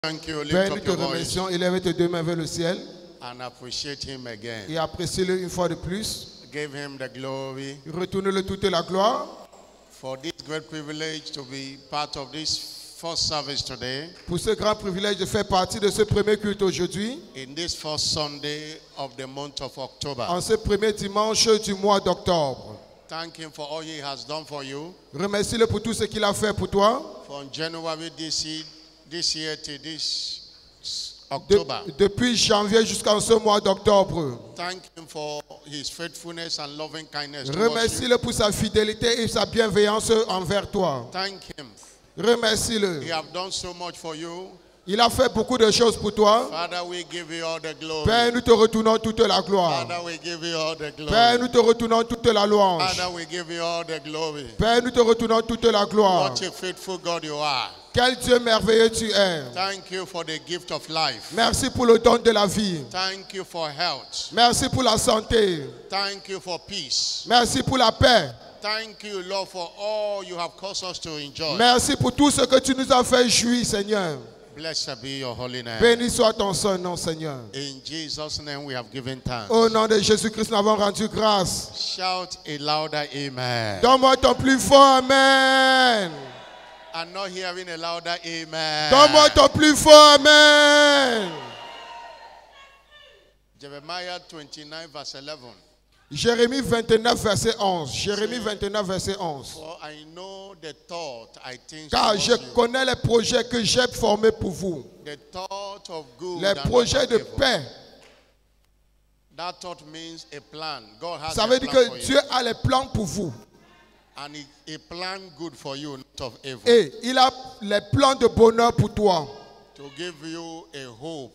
thank you. Père, Lift nous up te your voice remercions. Élève tes deux mains vers le ciel and appreciate him again. et apprécie-le une fois de plus. Give him the glory Retourne-le toute la gloire for this great privilege to be part of this first service today, pour ce grand privilège de faire partie de ce premier culte aujourd'hui, in this first Sunday of the month of October. en ce premier dimanche du mois d'octobre. Thank him for all he has done for you. Remercie-le pour tout ce qu'il a fait pour toi. From January this year to this October. Depuis janvier jusqu'en ce mois d'octobre. Thank him for his faithfulness and loving kindness towards you. Remercie-le pour sa fidélité et sa bienveillance envers toi. Thank him. Remercie-le. He have done so much for you. Il a fait beaucoup de choses pour toi. Father, we give you all the glory. Père, nous te retournons toute la gloire. Father, we give you all the glory. Père, nous te retournons toute la louange. Father, we give you all the glory. Père, nous te retournons toute la gloire. What a faithful God you are. Quel Dieu merveilleux tu es. Thank you for the gift of life. Merci pour le don de la vie. Thank you for health. Merci pour la santé. Thank you for peace. Merci pour la paix. Thank you, Lord, for all you have caused us to enjoy. Merci pour tout ce que tu nous as fait jouir, Seigneur. Blessed be your holy name. Béni soit ton saint nom, Seigneur. In Jesus' name we have given thanks. Au nom de Jésus-Christ, nous avons rendu grâce. Shout a louder amen. Donne-moi ton plus fort Amen. I'm not hearing a louder amen. Donne-moi ton plus fort Amen. Jeremiah 29 verse 11. Jérémie 29, verset 11. Jérémie 29, verset 11. For I know the thought I think Car towards je you, connais les projets que j'ai formés pour vous. the thought of good Les and not projets of de evil. paix. That thought means a plan. God has Ça a veut dire plan for que you. Dieu a les plans pour vous. And a plan good for you, not of evil. Et il a les plans de bonheur pour toi. To give you a hope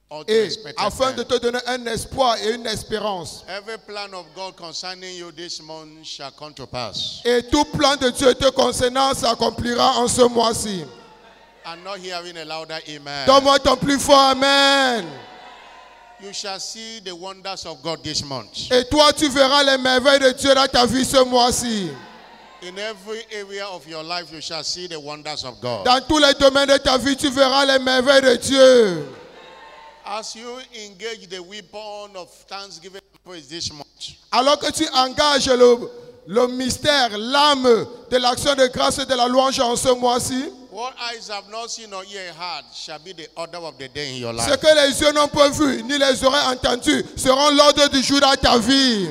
or to Et expect afin de te donner un espoir et une espérance. Every plan of God concerning you this month shall come to pass. Et tout plan de Dieu te concernant s'accomplira en ce mois-ci. I'm not hearing a louder amen. Donne-moi ton plus fort Amen. You shall see the wonders of God this month. Et toi, tu verras les merveilles de Dieu dans ta vie ce mois-ci. In every area of your life, you shall see the wonders of God. Dans tous les domaines de ta vie, tu verras les merveilles de Dieu. As you engage the weapon of thanksgiving and praise this month, Alors que tu engages le mystère, l'âme de l'action de grâce et de la louange en ce mois-ci, what eyes have not seen or ear heard shall be the order of the day in your ce life. que les yeux n'ont pas vu, ni les oreilles entendues, seront l'ordre du jour dans ta vie.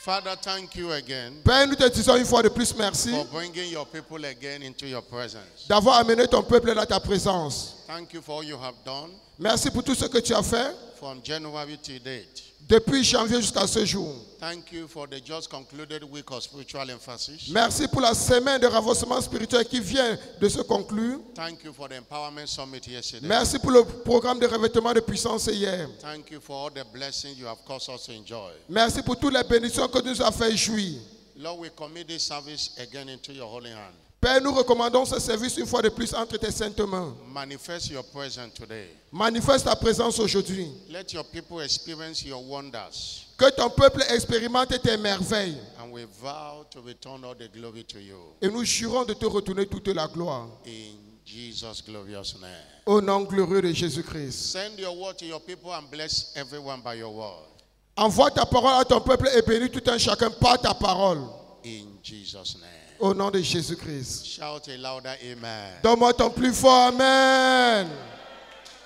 Father, thank you again Père, nous te disons une fois de plus merci for bringing your people again into your presence. d'avoir amené ton peuple dans ta présence. Thank you for all you have done Merci pour tout ce que tu as fait from January to date. depuis janvier jusqu'à ce jour. Thank you for the just concluded week of spiritual emphasis. Merci pour la semaine de renforcement spirituel qui vient de se conclure. Thank you for the empowerment summit yesterday. Merci pour le programme de revêtement de puissance hier. Thank you for all the blessings you have caused us to enjoy. Merci pour toutes les bénédictions que tu nous as fait jouir. Lord, we commit this service again into your holy hand. Père, nous recommandons ce service une fois de plus entre tes saintes mains. Manifest your presence today. Manifeste ta présence aujourd'hui. Let your people experience your wonders. Que ton peuple expérimente tes merveilles. And we vow to return all the glory to you. Et nous jurons de te retourner toute la gloire. In Jesus' glorious name. Au nom glorieux de Jésus-Christ. Send your word to your people and bless everyone by your word. Envoie ta parole à ton peuple et bénis tout un chacun par ta parole. In Jesus' name. Au nom de Jésus-Christ. Shout a louder amen. Donne-moi ton plus fort Amen.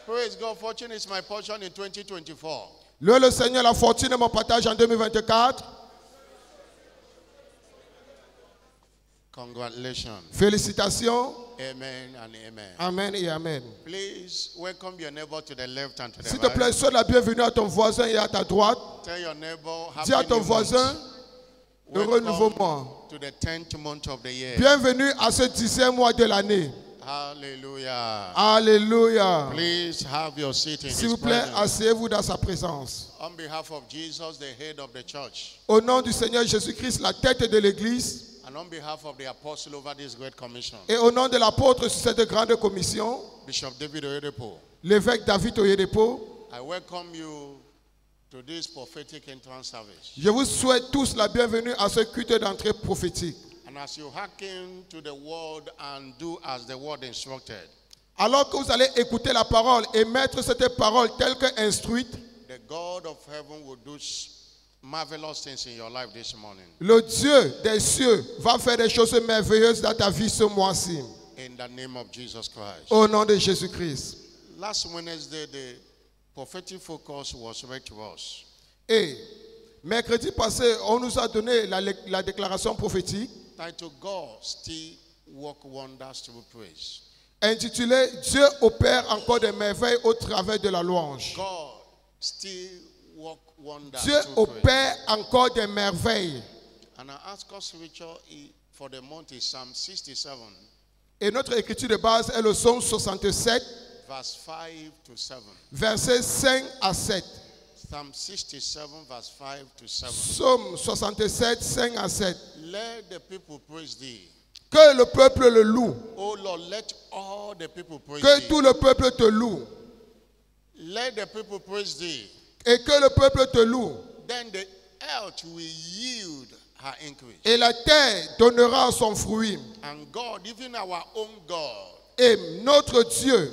Praise God. Fortune is my portion in 2024. Louez le Seigneur, la fortune est mon partage en 2024. Congratulations. Félicitations. Amen and amen. Amen et Amen. Please welcome your neighbor to the left and to the S'il te plaît, right. sois la bienvenue à ton voisin et à ta droite. Tell your neighbor Dis à happy ton new voisin, month. heureux nouveau mois. Welcome to the 10th month of the year. Bienvenue à ce 10e mois de l'année. Hallelujah. Alléluia. Please have your seat in S'il his vous plaît, presence. asseyez-vous dans sa présence. On behalf of Jesus, the head of the church, Au nom du Seigneur Jésus-Christ, la tête de l'Église, and on behalf of the apostle over this great commission, et au nom de l'apôtre sur cette grande commission, Bishop David Oyedepo, l'évêque David Oyedepo, I welcome you to this prophetic entrance service. je vous souhaite tous la bienvenue à ce culte d'entrée prophétique. And as you hearken to the word and do as the word instructed, Alors que vous allez écouter la parole et mettre cette parole telle qu'instruite, the God of heaven will do marvelous things in your life this morning. le Dieu des cieux va faire des choses merveilleuses dans ta vie ce mois-ci. In the name of Jesus Christ. Au nom de Jésus-Christ. Last Wednesday, the prophetic focus was read to us. Et mercredi passé, on nous a donné la déclaration prophétique Titled God Still Work Wonders Through Praise. intitulée Dieu opère encore des merveilles au travers de la louange. God still work wonders Dieu through praise. opère encore des merveilles. And our anchor scripture for the month is Psalm 67, Et notre écriture de base est le psaume 67, verse 5 to 7. versets 5 à 7. Psalm 67, verse 5 to 7. Psaume 67, 5 à 7. Let the people praise thee. Que le peuple le loue. Oh Lord, let all the people praise Que thee. tout le peuple te loue. Let the people praise thee. Et que le peuple te loue. Then the earth will yield her increase. Et la terre donnera son fruit. And God, even our own God, Et notre Dieu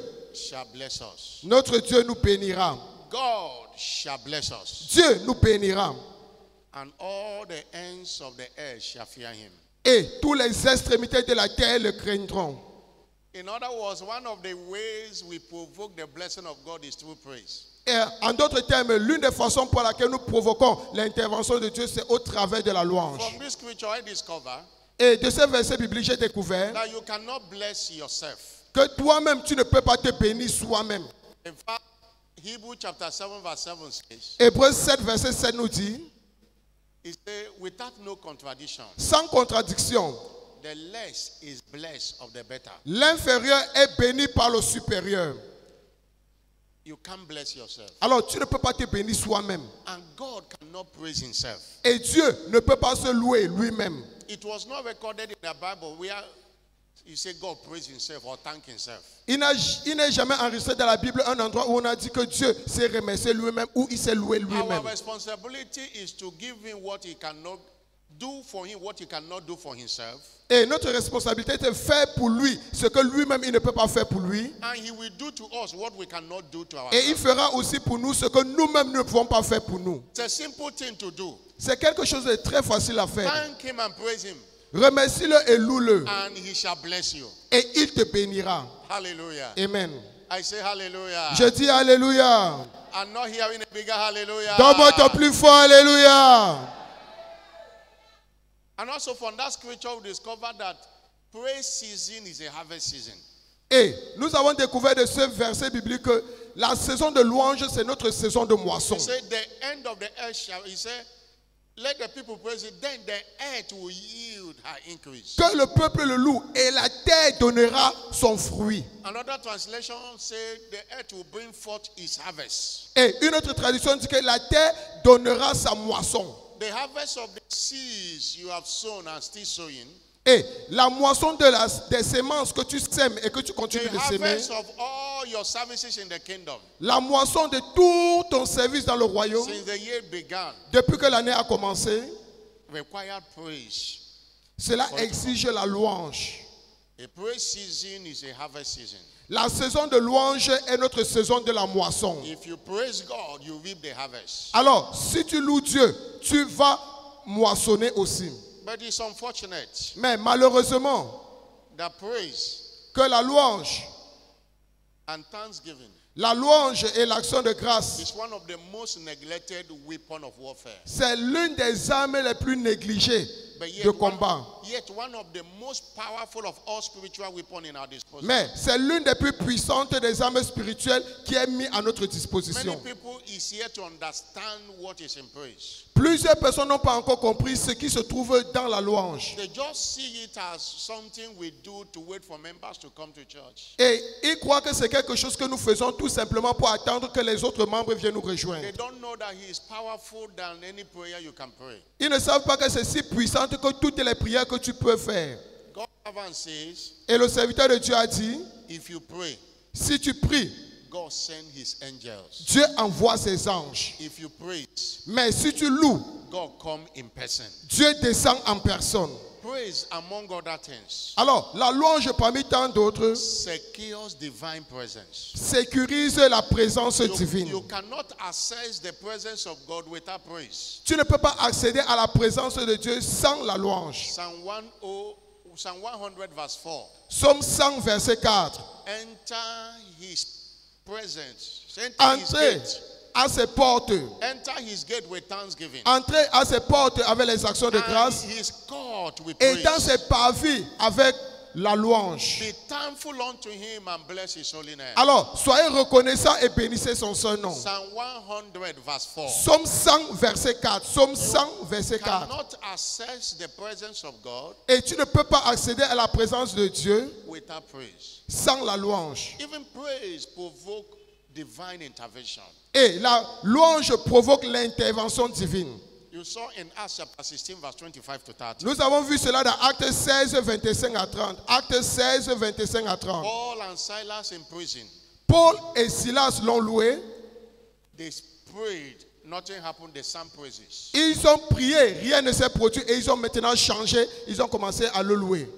bless us. Notre Dieu nous bénira. God shall bless us. Dieu nous bénira. And all the ends of the earth shall fear him. Et tous les extrémités de la terre le craindront. In other words, one of the ways we provoke the blessing of God is through praise. Et en d'autres termes, l'une des façons pour laquelle nous provoquons l'intervention de Dieu, c'est au travers de la louange. From this scripture, I discover Et de ce verset biblique, j'ai découvert that you cannot bless yourself. que toi-même, tu ne peux pas te bénir soi-même. In fact, Hebrews chapter 7, verse 7 says, Hébreux 7, verset 7 nous dit, it says, without no contradiction, sans contradiction, the less is blessed of the better. l'inférieur est béni par le supérieur. You can't bless yourself. Alors, tu ne peux pas te bénir soi-même. And God cannot praise himself. Et Dieu ne peut pas se louer lui-même. It was not recorded in the Bible where you say God praise himself or thank himself. Il n'est jamais enregistré dans la Bible un endroit où on a dit que Dieu s'est remercié lui-même ou il s'est loué Our lui-même. responsibility is to give him what he cannot do for him, what he cannot do for himself. Et notre responsabilité est de faire pour lui ce que lui-même il ne peut pas faire pour lui. And he will do to us what we cannot do to Et il ourselves. fera aussi pour nous ce que nous-mêmes ne pouvons pas faire pour nous. It's a simple thing to do. C'est quelque chose de très facile à faire. Thank him and praise him, Remercie-le et loue-le. and he shall bless you. Et il te bénira. Hallelujah. Amen. I say hallelujah. Je dis Alléluia. I'm not hearing a bigger hallelujah. Donne-moi ton plus fort Alléluia. And also from that scripture, we discover that praise season is a harvest season. Et nous avons découvert de ce verset biblique que la saison de louange, c'est notre saison de moisson. He said, the end of the earth shall, he said, let the people praise it, then the earth will yield her increase. Que le peuple le loue et la terre donnera son fruit. Another translation said, the earth will bring forth its harvest. Et une autre traduction dit que la terre donnera sa moisson. The harvest of the seeds you have sown and still sowing, Et la moisson des semences que tu sèmes et que tu continues the de semer, harvest of all your services in the kingdom, la moisson de tout ton service dans le royaume, since the year began, depuis que l'année a commencé, required praise. cela exige la louange. A praise season is a harvest season. La saison de louange est notre saison de la moisson. If you praise God, you reap the harvest. Alors, si tu loues Dieu, tu vas moissonner aussi. But it's unfortunate Mais malheureusement, that praise que la louange et l'action de grâce, is one of the most neglected weapon of warfare. c'est l'une des armes les plus négligées But de combat. yet one of the most powerful of all spiritual weapons in our disposal. Mais c'est l'une des plus puissantes des armes spirituelles qui est mise à notre disposition. Many people is here to understand what is in praise. Plusieurs personnes n'ont pas encore compris ce qui se trouve dans la louange. They just see it as something we do to wait for members to come to church. Et ils croient que c'est quelque chose que nous faisons tout simplement pour attendre que les autres membres viennent nous rejoindre. They don't know that he is powerful than any prayer you can pray. Ils ne savent pas que c'est si puissant que toutes les prières que tu peux faire. God says, Et le serviteur de Dieu a dit, if you pray, si tu pries, God send his angels. Dieu envoie ses anges. If you praise, Mais si tu loues, God come in person. Dieu descend en personne. praise, among other things, Alors, la louange parmi tant d'autres secures divine presence. sécurise la présence You divine. cannot access the presence of God without praise. Tu ne peux pas accéder à la présence de Dieu sans la louange. Psalm 100 verse 4. Psaume 100 verset 4. Enter his presence. Enter his Entrez gate. à ses portes. Enter his gate with thanksgiving. Entrez à ses portes avec les actions de And grâce his court with et dans praise. ses parvis avec la louange. Be thankful unto him and bless his holy name. Alors, soyez reconnaissants et bénissez son saint nom. Psalm 100 verse 4. Psaume 100 verset 4. Psaume 100 verset 4. Cannot access the presence of God Et tu ne peux pas accéder à la présence de Dieu without praise. sans la louange. Even praise provoke divine intervention. Et la louange provoque l'intervention divine. You saw in Acts chapter 16 verse 25 to 30. Nous avons vu cela dans Actes 16, 25 à 30. Actes 16, 25 à 30. Paul and Silas in prison, Paul et Silas l'ont loué. they prayed, nothing happened, they sang praises. Ils ont prié, rien ne s'est produit et ils ont maintenant changé. Ils ont commencé à le louer.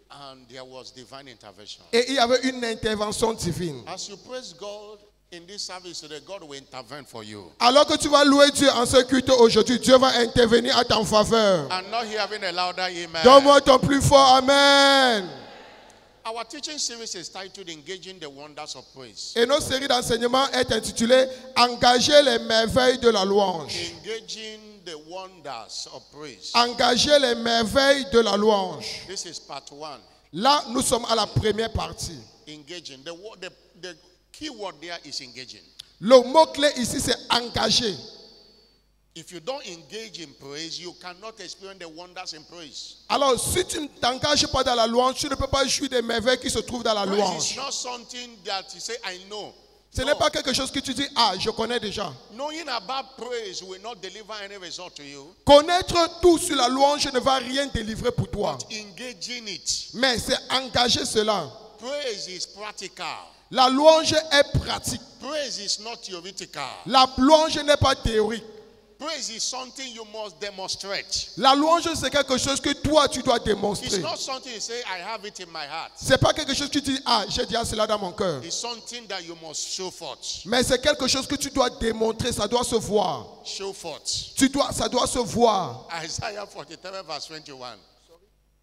And there was divine intervention. Et il y avait une intervention divine. As you praise God in this service today, God will intervene for you. Alors que tu vas louer Dieu en ce culte aujourd'hui, Dieu va intervenir à ta faveur. I'm not hearing a louder amen. Donne-moi ton plus fort Amen. Our teaching series is titled Engaging the Wonders of Praise. Et notre série d'enseignement est intitulée Engager les merveilles de la louange. Engaging the wonders of praise. Engager les merveilles de la louange. This is part 1. Là, nous sommes à la première partie. Engaging. The key word there is engaging. Le mot-clé ici, c'est engager. If you don't engage in praise, you cannot experience the wonders in praise. Alors, si tu ne t'engages pas dans la louange, tu ne peux pas jouir des merveilles qui se trouvent dans la Praise is louange. not something that you say, I know. Ce n'est pas quelque chose que tu dis, ah, je connais déjà. Knowing about praise will not deliver any result to you. Connaître tout sur la louange ne va rien délivrer pour toi. Engaging it. Mais c'est engager cela. Praise is practical. La louange est pratique. Praise is not theoretical. La louange n'est pas théorique. Praise is something you must demonstrate. La louange, c'est quelque chose que toi, tu dois It's démontrer. not something you say, I have it in my heart. C'est pas quelque chose que tu dis, ah, j'ai déjà cela dans mon cœur. It's something that you must show forth. Mais c'est quelque chose que tu dois démontrer, ça doit se voir. Show forth. Ça doit se voir. Isaiah 43 verse 21.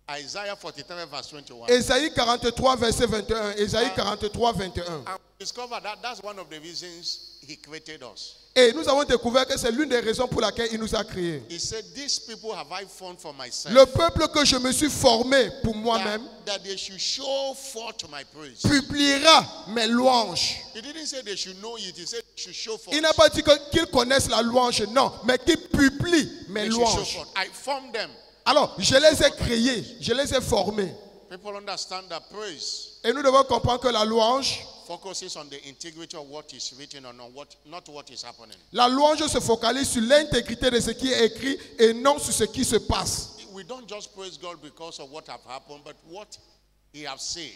Isaiah 43 verse 21. Ésaïe 43, verset 21. Ésaïe 43, 21. And we discovered that that's one of the reasons he created us. Et nous avons découvert que c'est l'une des raisons pour laquelle il nous a créés. He said, these people have I formed for myself. Le peuple que je me suis formé pour moi-même That they should show forth my praise. publiera mes louanges. He didn't say they should know it. He said they should show forth. Il n'a pas dit qu'ils connaissent la louange, non, mais qu'ils publient mes They should show louanges. forth. I formed them. Alors, je les ai créés, je les ai formés. People understand that praise Et nous devons comprendre que la louange, focuses on the integrity of what is written or not what is happening. la louange se focalise sur l'intégrité de ce qui est écrit et non sur ce qui se passe. We don't just praise God because of what have happened, but what he has said.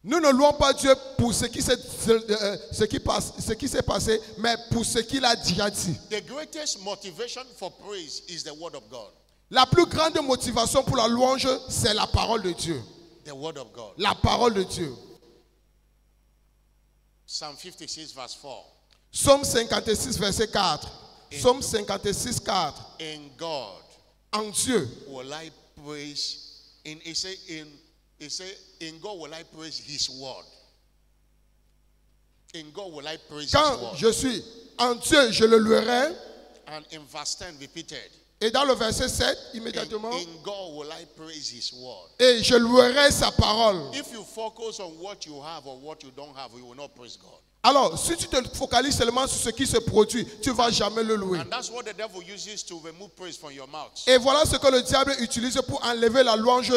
Nous ne louons pas Dieu pour ce qui s'est passé, mais pour ce qu'il a déjà dit. The greatest motivation for praise is the word of God. La plus grande motivation pour la louange, c'est la parole de Dieu. The word of God. La parole de Dieu. Psalm 56 verse 4. Psaume 56, verset 4. Psaume 56, 4. In God En Dieu, will I praise. In God will I praise his word. In God will I praise his quand word. je suis en Dieu, je le louerai. And in verse 10 repeated. Et dans le verset 7, immédiatement, In God will I praise his word. et je louerai sa parole. If you focus on what you have or what you don't have, you will not praise God. Alors, si tu te focalises seulement sur ce qui se produit, tu ne vas jamais le louer. And that's what the devil uses to remove praise from your mouth. Et voilà ce que le diable utilise pour enlever la louange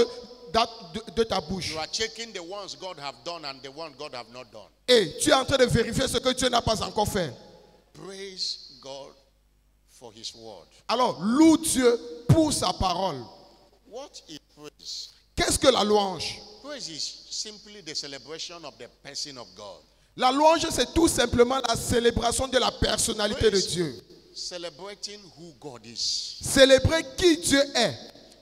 de ta bouche. You are checking the ones God have done and the ones God have not done. Et tu es en train de vérifier ce que Dieu n'a pas encore fait. Praise God for his word. Alors, loue Dieu pour sa parole. What is praise? Qu'est-ce que la louange? Praise is simply the celebration of the person of God. La louange, c'est tout simplement la célébration de la personnalité de Dieu. Celebrating who God is. Célébrer qui Dieu est.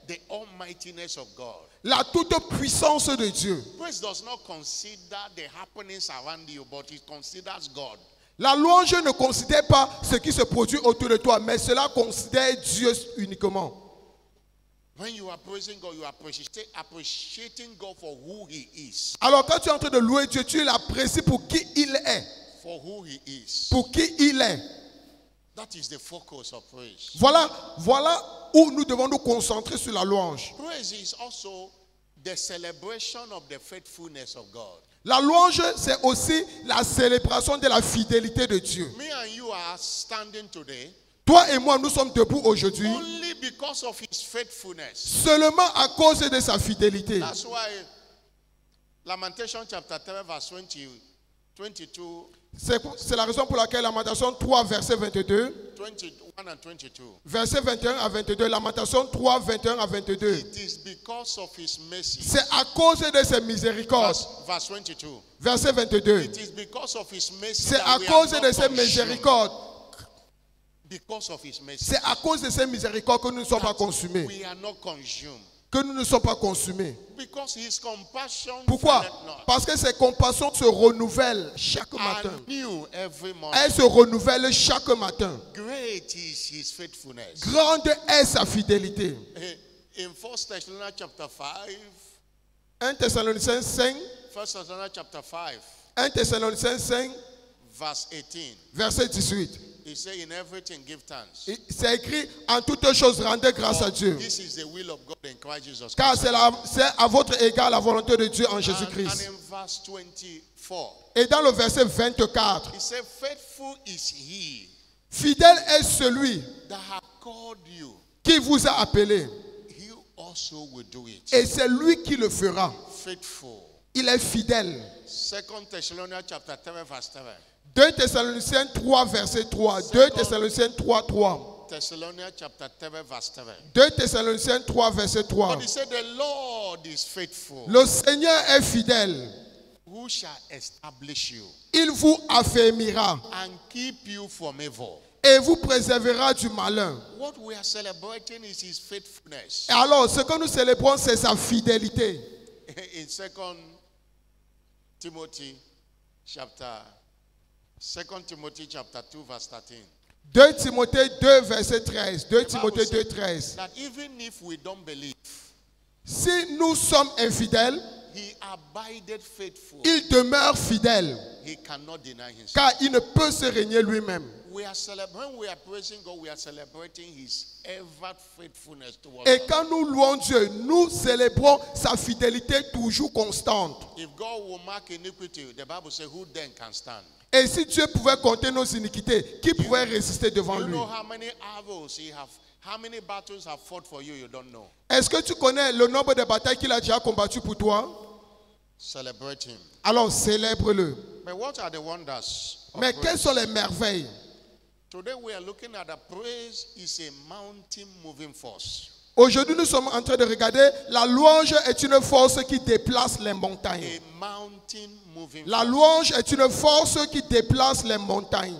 the almightiness of God. la toute-puissance de Dieu. Praise does not consider the happenings around you, but it considers God. La louange ne considère pas ce qui se produit autour de toi, mais cela considère Dieu uniquement. When you are praising God, you are appreciating God for who He is. Alors quand tu es en train de louer Dieu, tu l'apprécies pour qui il est. For who He is. Pour qui il est. That is the focus of praise. Voilà où nous devons nous concentrer sur la louange. Praise is also the celebration of the faithfulness of God. La louange, c'est aussi la célébration de la fidélité de Dieu. Me and you are standing today Toi et moi, nous sommes debout aujourd'hui only because of His faithfulness. seulement à cause de sa fidélité. That's why Lamentation chapter 3 verse 22, C'est la raison pour laquelle Lamentation 3, verset 22, 21 and 22. verset 21 à 22, Lamentation 3, 21 à 22. It is because of His mercy. C'est à cause de ses miséricordes. Verse 22. Verset 22. It is because of His mercy C'est that à we cause are de not ses consumed. miséricordes. Because of His mercy. C'est à cause de ses miséricordes que nous ne sommes pas consumés. We are not consumed. Que nous ne sommes pas consumés. Because His compassion Pourquoi? faileth not. Parce que ses compassions se renouvellent chaque matin. Are new every morning. Elles se renouvellent chaque matin. Great is His faithfulness. Grande est sa fidélité. In 1 Thessalonians chapter 5, 1 Thessaloniciens 5, 1 Thessalonians chapter 5, 1 Thessaloniciens 5, verse 18, verset 18. He said, in everything give thanks. C'est écrit, en toutes choses, rendez grâce à Dieu. This is the will of God in Christ Jesus. Car c'est à votre égard la volonté de Dieu en And Jésus-Christ. in verse 24, Et dans le verset 24, He said, faithful is He fidèle est celui that hath called you. qui vous a appelé. He also will do it. Et c'est lui qui le fera. Faithful. Il est fidèle. 2 Thessalonians chapter 3 verse 3. 2 Thessaloniciens 3, verset 3. 2 Thessaloniciens 3, 3. Thessalonians chapter 3 verse 3. 2 Thessaloniciens 3, verset 3. But he said, the Lord is faithful. Le Seigneur est fidèle. Who shall establish you Il vous affermira and keep you from evil. et vous préservera du malin. What we are celebrating is His faithfulness. Et alors, ce que nous célébrons, c'est sa fidélité. In 2 Timothy chapter 2 verse 13. 2 Timothée 2, verset 13. 2 Timothée 2, 13. That even if we don't believe, Si nous sommes infidèles, He abided faithful. il demeure fidèle, He cannot deny Himself. car il ne peut se régner lui-même. When we are praising God, we are celebrating His ever faithfulness towards Et us. quand nous louons Dieu, nous célébrons sa fidélité toujours constante. If God will mark iniquity, the Bible says, who then can stand? Et si Dieu pouvait compter nos iniquités, qui pourrait résister devant You lui? know how many arrows He have, how many battles have fought for you, you don't know. Est-ce que tu connais le nombre de batailles qu'il a déjà combattues pour toi? Celebrate Him. Alors célèbre-le. But what are the wonders of Mais praise? quelles sont les merveilles? Today we are looking at the praise is a mountain moving force. Aujourd'hui, nous sommes en train de regarder, la louange est une force qui déplace les montagnes. A mountain moving La force. louange est une force qui déplace les montagnes.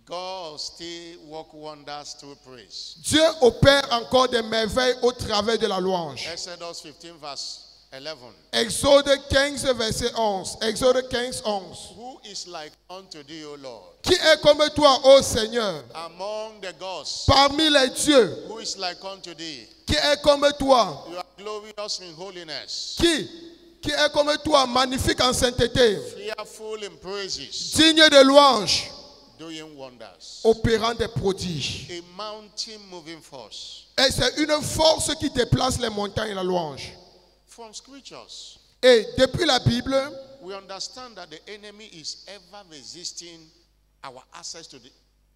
God still work wonders through praise. Dieu opère encore des merveilles au travers de la louange. Exodus 15 verse 11. Exode 15, verset 11. Exode 15, 11. Who is like unto thee, O Lord? Qui est comme toi, ô Seigneur, Among the gods, parmi les dieux? who is like unto thee? Qui est comme toi? You are glorious in holiness, Qui est comme toi, magnifique en sainteté, fearful in praises, digne de louange, doing wonders. opérant des prodiges. A mountain moving force. Et c'est une force qui déplace les montagnes, la louange. From scriptures, Et depuis la Bible, we understand that the enemy is ever resisting our access to the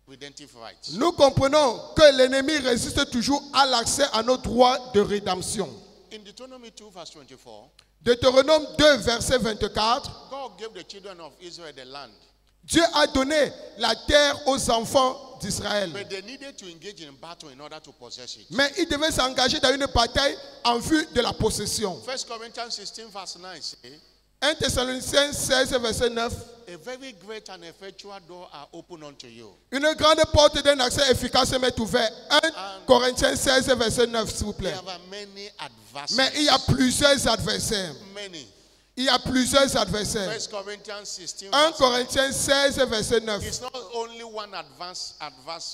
redemptive rights. nous comprenons que l'ennemi résiste toujours à l'accès à nos droits de rédemption. In Deuteronomy 2 verse 24, Deutéronome 2, verset 24. God gave the children of Israel the land, Dieu a donné la terre aux enfants d'Israël. but they needed to engage in battle in order to possess it. Mais ils devaient s'engager dans une bataille en vue de la possession. 1 Corinthians 16 verse 9 say, 1 Thessaloniciens 16, verset 9. a very great and effectual door are open unto you. une grande porte d'un accès efficace m'est ouverte. 1 Corinthiens 16, verset 9, s'il vous plaît. There are many adversaries. Mais il y a plusieurs adversaires. Many. Il y a plusieurs adversaires. 1 Corinthians 16. 1 Corinthiens 16, verset 9. It's not only one adversary.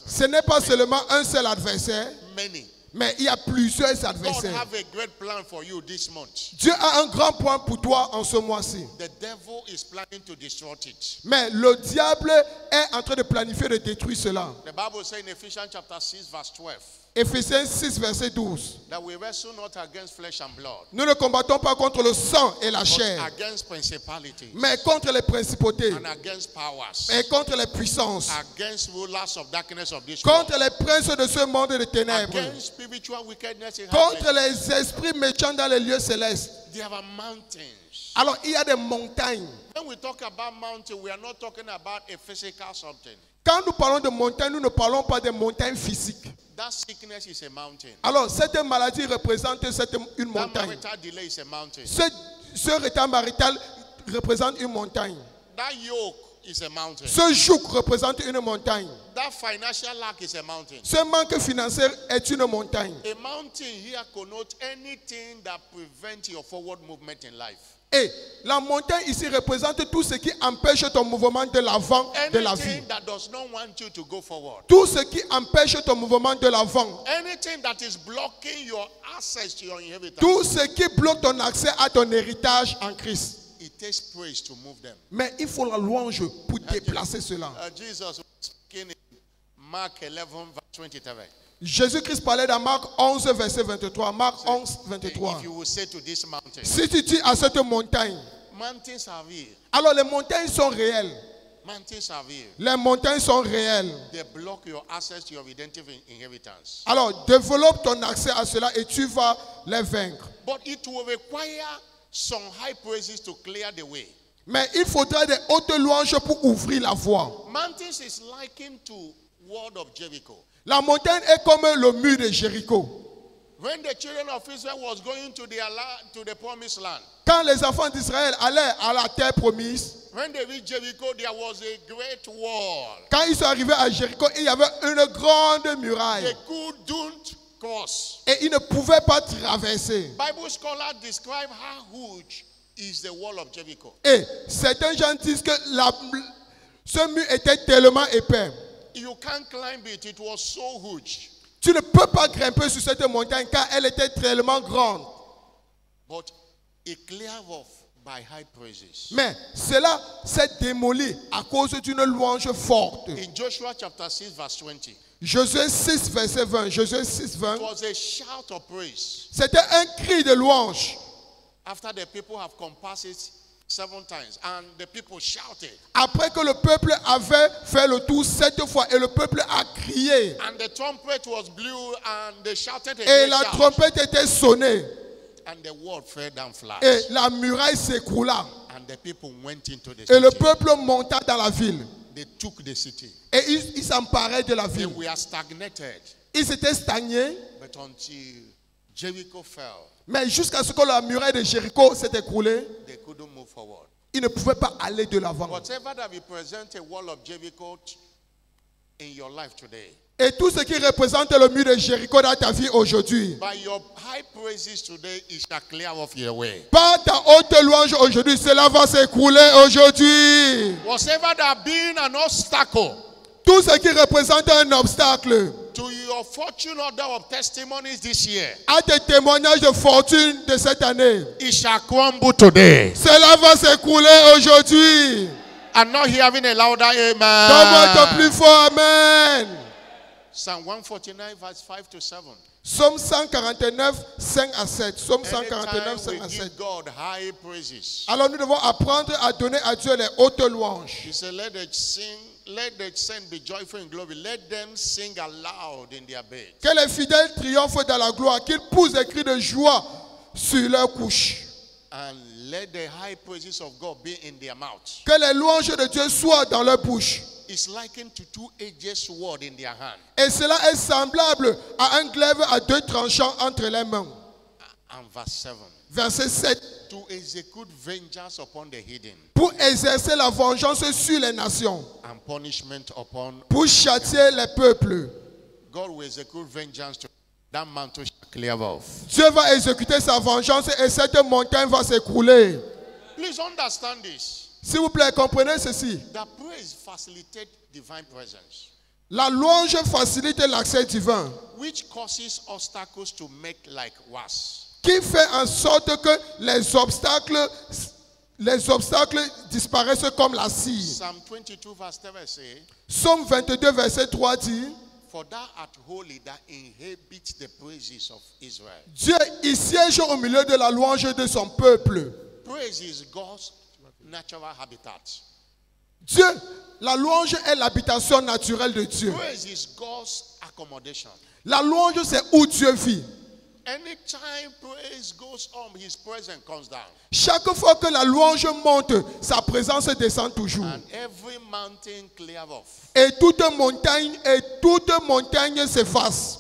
Ce n'est pas seulement un seul adversaire, Many. mais il y a plusieurs God adversaires. have a great plan for you this month. Dieu a un grand point pour toi en ce mois-ci. The devil is planning to destroy it. Mais le diable est en train de planifier de détruire cela. The Bible says in Ephesians chapter 6 verse 12 Éphésiens 6, verset 12. that we wrestle not against flesh and blood, Nous ne combattons pas contre le sang et la but chair, against principalities mais contre les principautés, and against powers, et contre les puissances, against rulers of darkness of this world, contre les princes de ce monde de ténèbres, against spiritual wickedness in high contre places. les esprits méchants dans les lieux célestes. There are mountains. Alors il y a des montagnes. When we talk about mountain, we are not talking about a physical something. Quand nous parlons de montagnes, nous ne parlons pas des montagnes physiques. That sickness is a mountain. Alors cette maladie représente une That montagne. marital delay is a mountain. Ce retard marital représente une montagne. That yoke is a mountain. Ce joug représente une montagne. That financial lack is a mountain. Ce manque financier est une montagne. A mountain here connotes anything that prevents your forward movement in life. Et la montagne ici représente tout ce qui empêche ton mouvement de l'avant de la vie. Anything that does not want you to go forward. Tout ce qui empêche ton mouvement de l'avant. Anything that is blocking your access to your inheritance. Tout ce qui bloque ton accès à ton héritage en Christ. It takes praise to move them. Mais il faut la louange pour déplacer cela. Jesus was speaking in Mark 11 verse 23. Jésus-Christ parlait dans Marc 11, verset 23. Marc 11, 23. If you will say to this mountain, Si tu dis à cette montagne, mountains are real. alors les montagnes sont réelles. Mountains are real. Les montagnes sont réelles. They block your access to your redemptive inheritance. Alors développe ton accès à cela et tu vas les vaincre. But it will require some high praises to clear the way. Mais il faudra des hautes louanges pour ouvrir la voie. Mountains is likened to wall of Jericho. La montagne est comme le mur de Jéricho. When the children of Israel was going to the promised land, Quand les enfants d'Israël allaient à la terre promise, when they reached Jericho, there was a great wall. quand ils sont arrivés à Jéricho, il y avait une grande muraille. They couldn't cross. Et ils ne pouvaient pas traverser. Bible scholars describe how huge is the wall of Jericho. Et certains gens disent que ce mur était tellement épais. You can't climb it. It was so huge. Tu ne peux pas grimper sur cette montagne car elle était tellement grande. But it cleared off by high praises. Mais cela s'est démoli à cause d'une louange forte. In Joshua chapter 6 verse 20, Josué 6, verset 20. Josué 6, 20. it was a shout of praise. C'était un cri de louange. After the people have compassed it 7 times and the people shouted. Après que le peuple avait fait le tour 7 fois et le peuple a crié. And the trumpet was blew and they shouted a Et great la shout. trompette était sonnée. And the wall fell down flat. Et la muraille s'écroula. And the people went into the Et le city. peuple monta dans la ville. They took the city. Et ils s'emparaient de la They ville. were stagnated. Ils étaient stagnés. But until Jericho fell, Mais jusqu'à ce que la muraille de Jéricho s'est écroulée, they couldn't move forward. ils ne pouvaient pas aller de l'avant. Whatever that represents a wall of Jericho in your life today, Et tout ce qui représente le mur de Jéricho dans ta vie aujourd'hui, by your high praises today, it shall clear off your way. par ta haute louange aujourd'hui, cela va s'écrouler aujourd'hui. Whatever that being an obstacle Tout ce qui représente un obstacle to your fortune order of testimonies this year, à tes témoignages de fortune de cette année, it shall crumble today. cela va s'écrouler aujourd'hui. I'm not hearing a louder Donne-moi ton amen. plus fort amen. Psalm 149 verse 5 to 7. Psaume 149, 5 à 7. Psaume Anytime 149, 5 we à 7. give God high praises, Alors nous devons apprendre à donner à Dieu les hautes louanges. he said, let the saints be joyful in glory. Let them sing aloud in their beds. Que les fidèles triomphent dans la gloire, qu'ils poussent des cris de joie sur leur couche. And let the high praises of God be in their mouth. Que les louanges de Dieu soient dans leur bouche. It's likened to two-edged sword in their hand. Et cela est semblable à un glaive à 2 tranchants entre les mains. and verse 7. Verset 7. To execute vengeance upon the hidden Pour exercer la vengeance sur les nations. and punishment upon. Pour châtier les peuples. God will execute vengeance to that mountain shall clear off. Dieu va exécuter sa vengeance et cette montagne va s'écrouler. Please understand this. S'il vous plaît, comprenez ceci. The praise facilitates divine presence, La louange facilite l'accès divin, which causes obstacles to make like was. qui fait en sorte que les obstacles disparaissent comme la cire. Psalm 22 verse 7 says, Psaume 22, verset 3 dit, for thou art holy that inhabits the praises of Israel. Dieu y siège au milieu de la louange de son peuple. Praise is God's natural habitat. Dieu, la louange est l'habitation naturelle de Dieu. Praise is God's accommodation. La louange, c'est où Dieu vit. Anytime praise goes on, his presence comes down. Chaque fois que la louange monte, sa présence descend toujours. And every mountain clear off. Et toute montagne s'efface.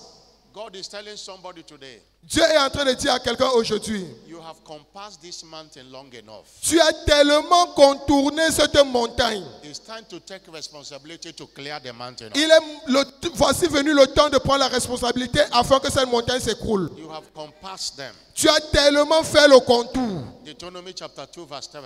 God is telling somebody today, Dieu est en train de dire à quelqu'un aujourd'hui, you have compassed this mountain long enough. tu as tellement contourné cette montagne. It's time to take responsibility to clear the mountain off. Voici venu le temps de prendre la responsabilité afin que cette montagne s'écroule. You have compassed them. Tu as tellement fait le contour. Deuteronomy chapter 2 verse 3.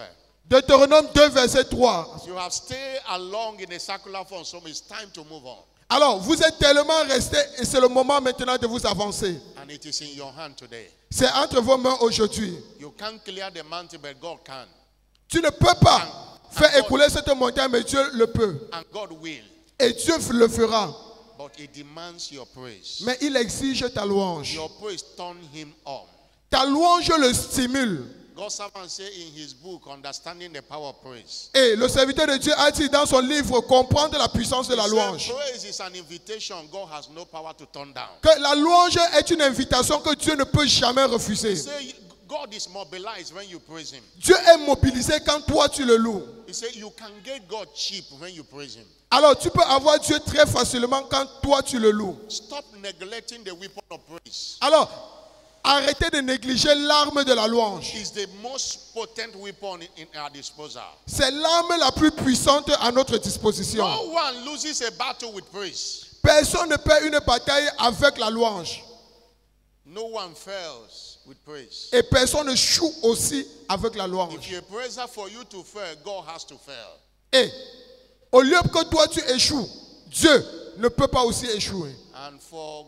Deutéronome 2, verset 3. You have stayed along in a circular form, so it's time to move on. Alors, vous êtes tellement restés et c'est le moment maintenant de vous avancer. And it is in your hand today. C'est entre vos mains aujourd'hui. You can't clear the mountain, but God can. Tu ne peux pas faire écouler cette montagne, mais Dieu le peut. And God will. Et Dieu le fera. But it demands your praise. Mais il exige ta louange. Your praise turn him on. Ta louange le stimule. God's servant said in his book, Understanding the Power of Praise. Et le serviteur de Dieu a dit dans son livre, comprendre la puissance de la louange. Praise is an invitation God has no power to turn down. Que la louange est une invitation que Dieu ne peut jamais refuser. Say God is mobilized when you praise him. Dieu est mobilisé quand toi tu le loues. He said you can get God cheap when you praise him. Alors tu peux avoir Dieu très facilement quand toi tu le loues. Stop neglecting the weapon of praise. Alors, arrêtez de négliger l'arme de la louange. It's the most potent weapon in our disposal. C'est l'arme la plus puissante à notre disposition. No one loses a battle with praise. Personne ne perd une bataille avec la louange. No one fails with praise. Et personne ne choue aussi avec la louange. If you're a praiser, for you to fail, God has to fail. Et au lieu que toi tu échoues, Dieu ne peut pas aussi échouer. And for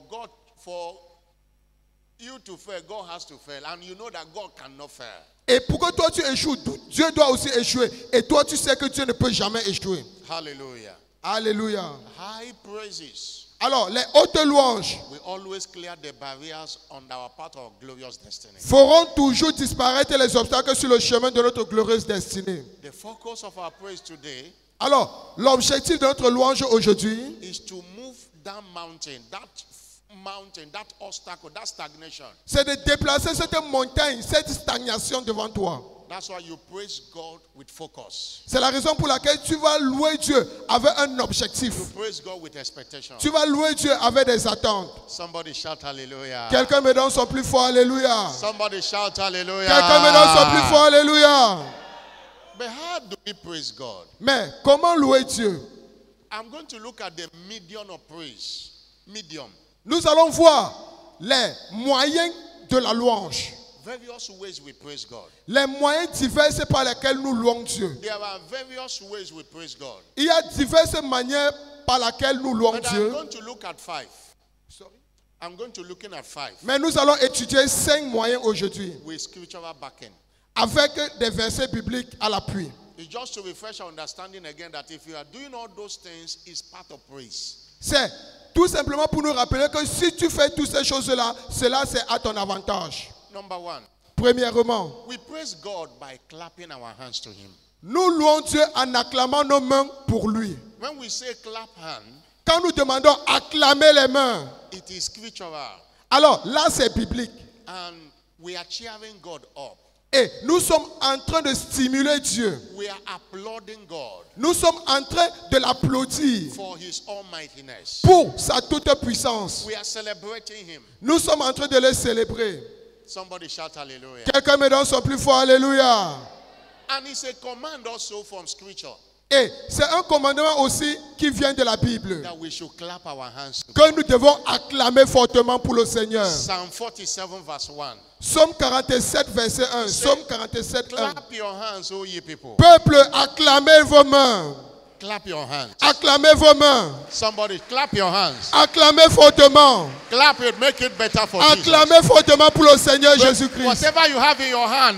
you to fail, God has to fail. And you know that God cannot fail. Et pour que toi tu échoues, Dieu doit aussi échouer. Et toi tu sais que Dieu ne peut jamais échouer. Hallelujah. Alléluia. High praises Alors, les hautes louanges will always clear the barriers on our path of glorious destiny. feront toujours disparaître les obstacles sur le chemin de notre glorieuse destinée. The focus of our praise today Alors, l'objectif de notre louange aujourd'hui, is to move that mountain, that obstacle, that stagnation. c'est de déplacer cette montagne, cette stagnation devant toi. That's why you praise God with focus. C'est la raison pour laquelle tu vas louer Dieu avec un objectif. You praise God with expectation. Tu vas louer Dieu avec des attentes. Somebody shout hallelujah. Quelqu'un me donne son plus fort alléluia. Somebody shout hallelujah. Quelqu'un me donne son plus fort alléluia. But how do we praise God? Mais comment louer Dieu? I'm going to look at the medium of praise. Medium. Nous allons voir les moyens de la louange. Various ways we praise God. Les moyens divers par lesquels nous louons Dieu. There are various ways we praise God. Il y a diverses manières par lesquelles nous louons But I'm Dieu. going to look at 5. I'm going to looking at 5 Mais nous allons étudier 5 moyens aujourd'hui with scriptural backing. avec des versets bibliques à l'appui. It's just to refresh our understanding again that if you are doing all those things, it's part of praise. C'est tout simplement pour nous rappeler que si tu fais toutes ces choses-là, cela c'est à ton avantage. Number 1, Premièrement, we praise God by clapping our hands to Him. nous louons Dieu en acclamant nos mains pour lui. When we say clap hand, Quand nous demandons acclamer les mains, it is scriptural. alors là c'est biblique. And we are cheering God up. Et nous sommes en train de stimuler Dieu. We are applauding God Nous sommes en train de l'applaudir for His almightiness. pour sa toute puissance. We are celebrating Him. Nous sommes en train de le célébrer. Somebody shout hallelujah. Quelqu'un me donne son plus fort Alléluia. And it's a command also from scripture Et c'est un commandement aussi qui vient de la Bible. that we should clap our hands. Que nous devons acclamer fortement pour le Seigneur. Psalm 47 verse 1. Psaume 47 verset 1. Psaume 47 1. Clap your hands, O ye people. Peuple, acclamez vos mains. Clap your hands. Acclamez vos mains. Somebody clap your hands. Acclamez fortement. Clap it, make it better for Jesus. Acclamez fortement pour le Seigneur Jésus-Christ. Whatever you have in your hand,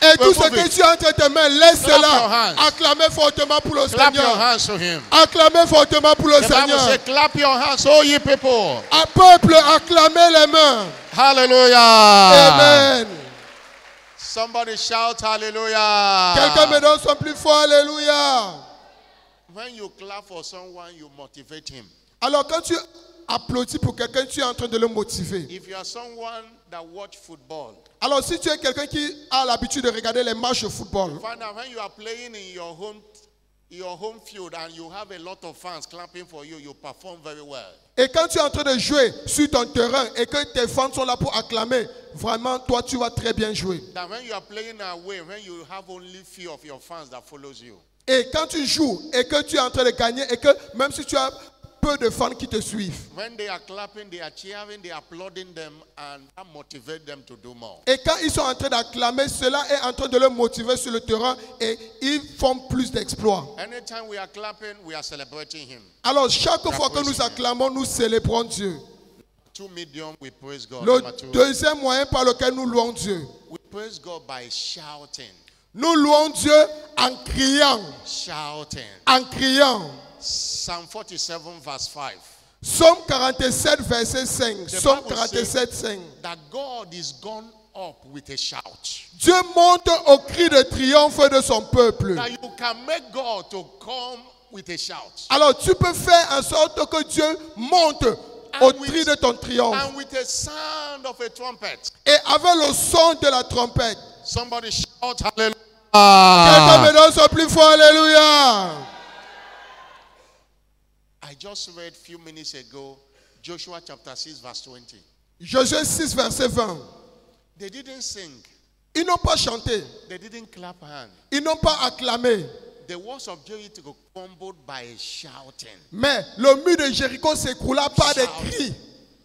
Et tout ce remove que it. tu as entre tes mains, laisse Clap your cela. hands. Acclamez fortement pour le Clap your Seigneur. hands to him. Acclamez fortement pour le The Bible Seigneur. says, clap your hands, O ye people. Un peuple, acclamez les mains. Hallelujah. Amen. Somebody shout hallelujah. Quelqu'un me donne son plus fort Alléluia. When you clap for someone, you motivate him. Alors quand tu applaudis pour quelqu'un, tu es en train de le motiver. If you are someone that watch football, Alors si tu es quelqu'un qui a l'habitude de regarder les matchs de football, find out when you are playing in your home field and you have a lot of fans clapping for you, you perform very well. et quand tu es en train de jouer sur ton terrain et que tes fans sont là pour acclamer, vraiment toi tu vas très bien jouer. That when you are playing away, when you have only few of your fans that follows you, Et quand tu joues et que tu es en train de gagner et que même si tu as peu de fans qui te suivent, when they are clapping, they are cheering, they are applauding them, and that motivates them to do more. et quand ils sont en train d'acclamer, cela est en train de les motiver sur le terrain et ils font plus d'exploits. Anytime we are clapping, we are celebrating him. Alors chaque fois que nous acclamons, nous célébrons Dieu. Two medium, we praise God. Le Number two, deuxième moyen par lequel nous louons Dieu, we praise God by shouting. nous louons Dieu en criant, Shouting. en criant. Psalm 47 verse 5. Psaume 47 verset 5. Psaume Bible 47 5. That God is gone up with a shout. Dieu monte au cri de triomphe de son peuple. That you can make God to come with a shout. Alors tu peux faire en sorte que Dieu monte au cri de ton triomphe. And with a sound of a trumpet. Et avec le son de la trompette. Somebody shout hallelujah. Quelqu'un me donne son plus fort Alléluia. I just read a few minutes ago Joshua chapter 6 verse 20. Josué 6 verset 20. They didn't sing. Ils n'ont pas chanté. They didn't clap hands. Ils n'ont pas acclamé. The walls of Jericho crumbled by a shouting. Mais le mur de Jéricho s'écroula par des cris.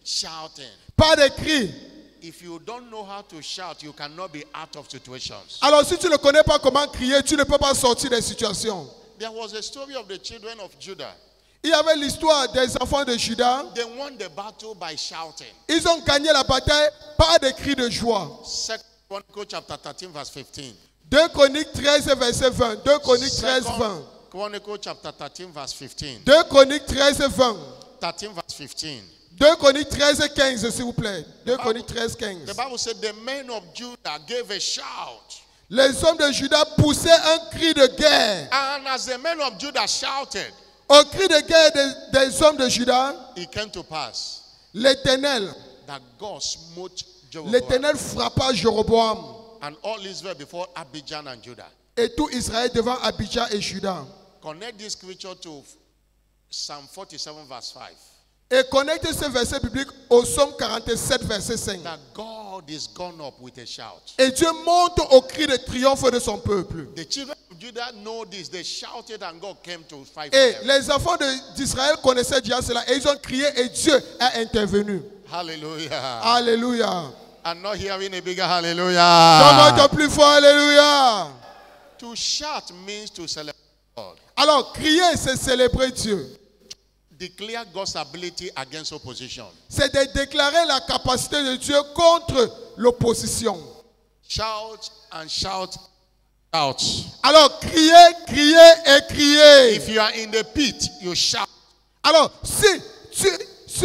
Shouting. Par des cris. If you don't know how to shout, you cannot be out of situations. Alors si tu ne connais pas comment crier, tu ne peux pas sortir des situations. There was a story of the children of Judah. Il y avait l'histoire des enfants de Juda. They won the battle by shouting. Ils ont gagné la bataille par des cris de joie. 2 Chronicles chapter 13 verse 15. 2 Chroniques 13 verset 20. 2 Chroniques 13 2 20. Chronicles chapter 13 verse 15. 2 Chroniques 13 20. 13 verse 15. 2 Chroniques 13 15 s'il vous plaît. 2 Chroniques 13 15. The Bible said the men of Judah gave a shout. Les hommes de Juda poussaient un cri de guerre. And as the men of Judah shouted, Au cri de guerre des hommes de Juda, it came to pass l'Éternel that God smote Jeroboam L'Éternel frappa Jéroboam and all Israel before Abijah and Judah. et tout Israël devant Abijah et Juda. Connect this scripture to Psalm 47 verse 5. Et connecte ce verset biblique au Psaume 47 verset 5. That God is gone up with a shout. Et Dieu monte au cri de triomphe de son peuple. The children of Judah know this. They shouted and God came to fight for Et them. les enfants d'Israël connaissaient déjà cela et ils ont crié et Dieu a intervenu. Hallelujah. Alléluia. I'm not hearing a bigger Donne-moi hallelujah. ton plus fort Alléluia. To shout means to celebrate God. Alors crier c'est célébrer Dieu. Declare God's ability against opposition. C'est de déclarer la capacité de Dieu contre l'opposition. Shout and shout. Shout. Alors crier, crier et crier. If you are in the pit, you shout. Alors si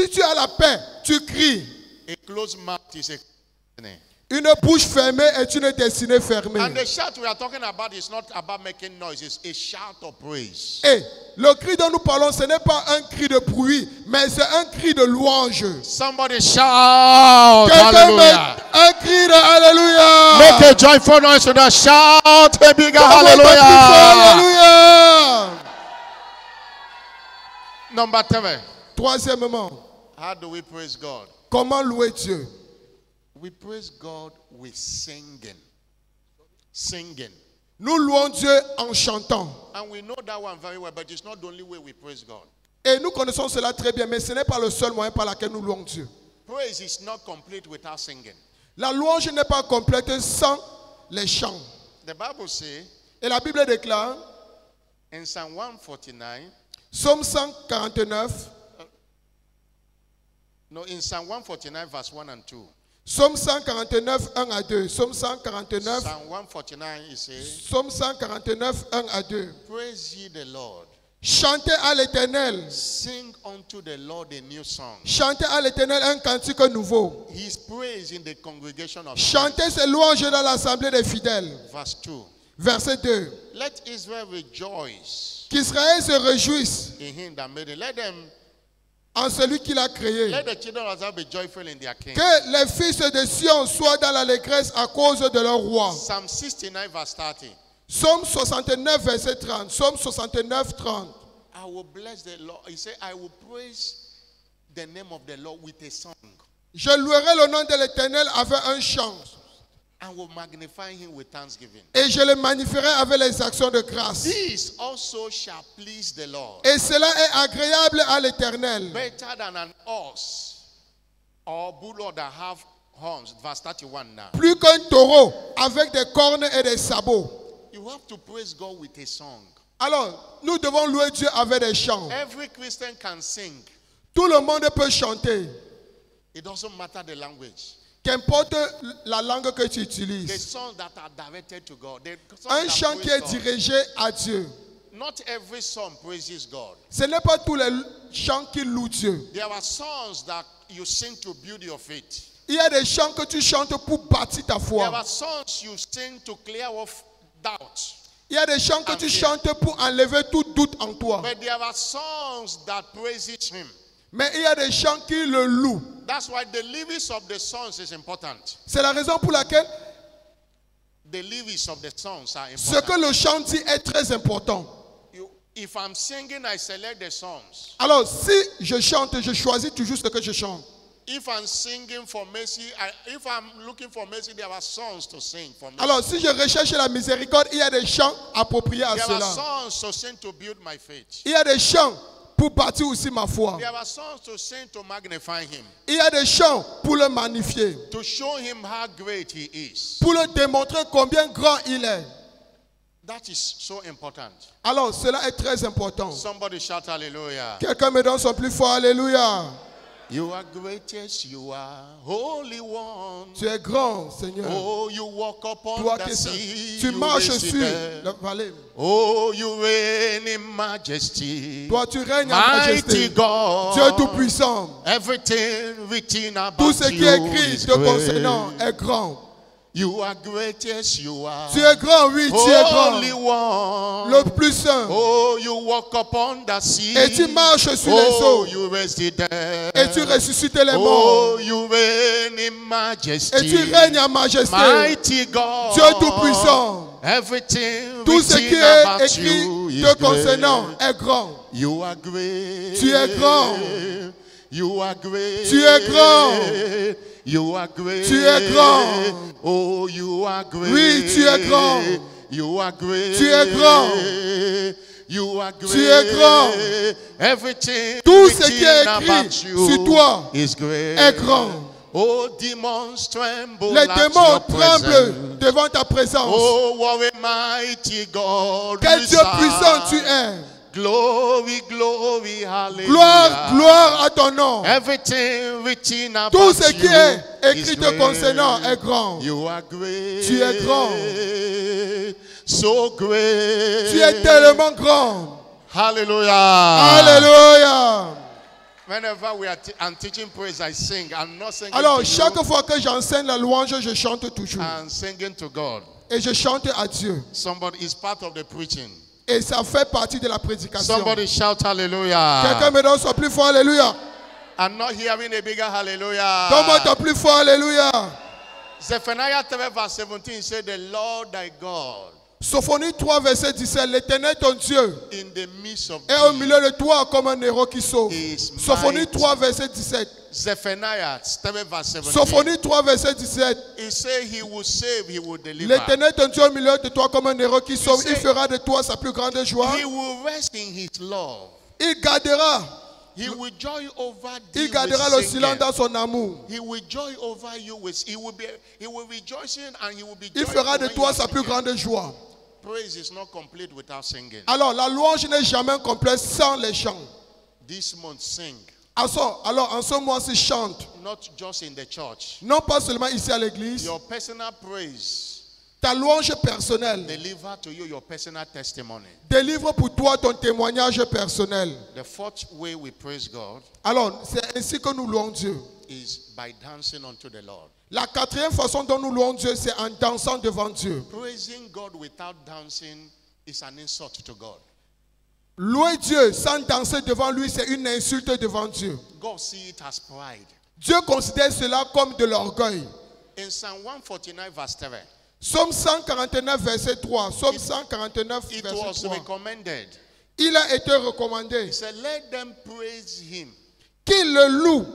tu as la paix, tu cries. A closed mouth is a. Une bouche fermée est une destinée And fermée. the shout we are talking about is not about making noise. It's a shout of praise. Et le cri dont nous parlons, ce n'est pas un cri de bruit, mais c'est un cri de louange. Somebody shout. Quelqu'un met Hallelujah. un cri de Alléluia. Make a joyful noise to the shout. A bigger Donne-moi ton plus fort hallelujah. Alléluia. Number 3. Troisièmement, How do we praise God? comment louer Dieu? We praise God with singing. Singing. Nous louons Dieu en chantant. And we know that one very well, but it's not the only way we praise God. Et nous connaissons cela très bien, mais ce n'est pas le seul moyen par lequel nous louons Dieu. Praise is not complete without singing. La louange n'est pas complète sans les chants. The Bible says Et la Bible déclare, in Psalm 149, Psaume 149, no, in Psalm 149, verse 1 and 2. Psaume 149, 1 à 2. Psaume 149, Psalm 149, it says, Psaume 149, 1 à 2. praise ye the Lord. Chantez à l'Éternel. Sing unto the Lord a new song. Chantez à l'Éternel un cantique nouveau. His praise in the congregation of Chantez ses louanges dans l'assemblée des fidèles. verse 2. Verset 2. Let Israel rejoice Qu'Israël se réjouisse in him that made it. Let them, en celui qui l'a créé. let the children of Israel be joyful in their king. Que les fils de Sion soient dans l'allégresse à cause de leur roi. Psalm 69, verse 30. Psaume 69, verset 30. Psaume 69, 30. I will bless the Lord. He said, I will praise the name of the Lord with a song, Je louerai le nom de l'Éternel avec un chant. and will magnify him with thanksgiving. Et je le magnifierai avec les actions de grâce. This also shall please the Lord. Et cela est agréable à l'Éternel. Better than an ox or bullock that have horns. Verse 31 now. Plus qu'un taureau avec des cornes et des sabots. You have to praise God with a song. Alors, nous devons louer Dieu avec des chants. Every Christian can sing. Tout le monde peut chanter. It doesn't matter the language. Qu'importe la langue que tu The utilises. songs that are directed to God. The songs Un that chant praise qui est God. dirigé à Dieu. Not every song praises God. Ce n'est pas tous les chants qui louent Dieu. There are songs that you sing to build your faith. Il y a des chants que tu chantes pour bâtir ta There foi. are songs you sing to clear off doubt. Il y a des chants que tu chantes pour enlever tout doute en toi. But there are songs that praises him. Mais il y a des chants qui le louent. That's why the lyrics of the songs is important. C'est la raison pour laquelle The lyrics of the songs are ce que important. le chant dit est très important. If I'm singing, I select the songs. Alors, si je chante, je choisis toujours ce que je chante. If I'm singing for mercy, if I'm looking for mercy, there are songs to sing for mercy. Alors, si je recherche la miséricorde, il y a des chants appropriés à There are cela. songs to sing to build my faith. Il y a des chants pour bâtir aussi ma foi. There are songs to sing to magnify him, Il y a des chants pour le magnifier, to show him how great he is. pour le démontrer combien grand il est. That is so important. Alors, cela est très important. Somebody shout hallelujah. Quelqu'un me donne son plus fort, alléluia. You are greatest, you are holy one. Tu es grand, Seigneur. Oh, you walk upon Toi the qui sea. tu you marches raise sur it la there. vallée. Oh, you reign in majesty. Toi, tu règnes en Mighty majesté. God. Dieu tout-puissant. Everything written about Tout ce qui you est écrit is te concernant great. est grand. You are greatest, you are Tu es grand, oui, tu es holy grand. one. Le plus saint. Oh, you walk upon the sea. Et tu marches sur les Oh, eaux. you raise the dead. Et tu ressuscites les Oh, morts. you reign in majesty. Et tu règnes en majesté. Mighty God. Dieu tout-puissant. Everything Tout ce qui written est about écrit you is te concernant great. est grand. You are great. Tu es grand. You are great. Tu es grand. You are great. Tu es grand. Oh, you are great. Oui, tu es grand. You are great. Tu es grand. You are great. Tu es grand. Everything Tout ce qui est written écrit about you sur toi is great. est grand. Oh, demons tremble Les at démons your presence. tremblent devant ta présence. Oh, what a mighty God. Quel we Dieu serve. puissant tu es. Glory, glory, hallelujah. Gloire, gloire à ton nom. Everything written about Tout ce qui you est is écrit te great. concernant est grand. You are great. Tu es grand. So great. Tu es tellement grand. Hallelujah. Alléluia. Whenever I'm teaching praise, I sing. I'm not singing Alors, to chaque you. fois que j'enseigne la louange, je chante toujours. I'm singing to God. Et je chante à Dieu. Somebody is part of the preaching. Et ça fait partie de la prédication. Somebody shout hallelujah. Quelqu'un me donne son plus fort, alléluia. I'm not hearing a bigger hallelujah. Donne-moi ton plus fort, alléluia. Zephaniah 3 verse 17 said, the Lord thy God Sophonie 3, verset 17. L'Éternel ton Dieu in the midst of est au thee. milieu de toi comme un héros qui sauve. Is Sophonie mighty. 3, verset 17. Zephaniah 7 verse 17. Sophonie 3, verset 17. He said he will save, he will deliver. L'Éternel ton Dieu au milieu de toi comme un héros qui sauve. Il said- fera de toi sa plus grande joie. He will rest in his love. Il gardera. He will joy over thee Il gardera le with silence singing. dans son amour. He will joy over you with, he will rejoicing and he will be Il joyful fera de when you toi are sa plus singing. grande joie. Praise is not complete without singing. Alors, la louange n'est jamais complète sans les chants. This month sing, Alors, en ce mois-ci, chante. not just in the church. Non pas seulement ici à l'église. Your personal praise Ta louange personnelle. deliver to you your personal testimony. Délivre pour toi ton témoignage personnel. The fourth way we praise God Alors, c'est ainsi que nous louons Dieu. is by dancing unto the Lord. La quatrième façon dont nous louons Dieu, c'est en dansant devant Dieu. Praising God without dancing is an insult to God. Louer Dieu sans danser devant lui, c'est une insulte devant Dieu. God see it as pride. Dieu considère cela comme de l'orgueil. In Psalm 149 verse 3, Psaume 149, verset 3. Psaume 149, it verset was 3. recommended. Il a été recommandé He said, let them praise him qu'il le loue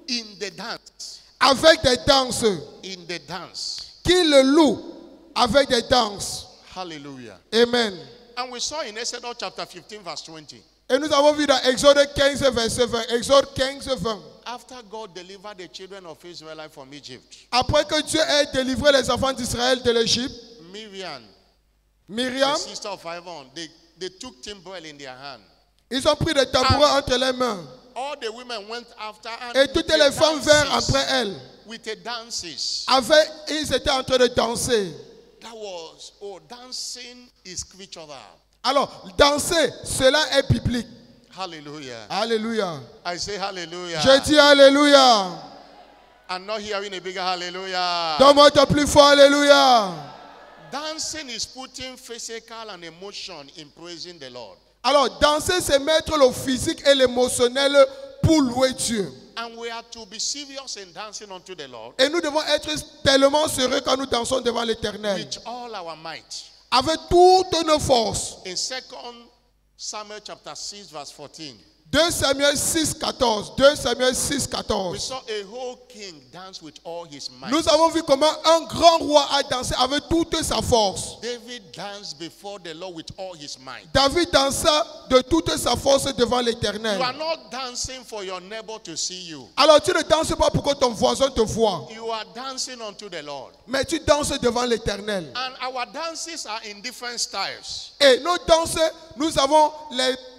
in the dance. avec des danses. In the dance. Qu'il le loue avec des danses. Hallelujah. Amen. And we saw in Exodus chapter 15 verse 20. Et nous avons vu dans Exode 15, verset 20. Exode 15, 20. After God delivered the children of Israel from Egypt, Après que Dieu ait délivré les enfants d'Israël de l'Égypte, Miriam, Myriam, the sister of Aaron, they took timbrel in their hand. ils ont pris des tambourins entre les mains. All the women went after and Et with toutes their les femmes vinrent dances, après elles. with the dances. Ils étaient en train de danser. That was, dancing is scriptural. Alors, danser, cela est biblique. Hallelujah. Alléluia. I say hallelujah. Je dis Alléluia. I'm not hearing a bigger hallelujah. Donne-moi ton plus fort Alléluia. Dancing is putting physical and emotion in praising the Lord. Alors, danser, c'est mettre le physique et l'émotionnel pour louer Dieu. And we are to be serious in dancing unto the Lord Et nous devons être tellement sérieux quand nous dansons devant l'Éternel. with all our might. Avec toutes nos forces. In 2 Samuel chapter 6 verse 14, 2 Samuel 6, 14. 2 Samuel 6, we 14. saw a whole king dance with all his might. Nous avons vu comment un grand roi a dansé avec toute sa force. David danced before the Lord with all his might. David dansa de toute sa force devant You l'Éternel. are not dancing for your neighbor to see you. Alors tu ne danses pas pour que ton voisin te voie, You are dancing unto the Lord. mais tu danses devant l'Éternel. And our dances are in different styles. Et nos danses, nous avons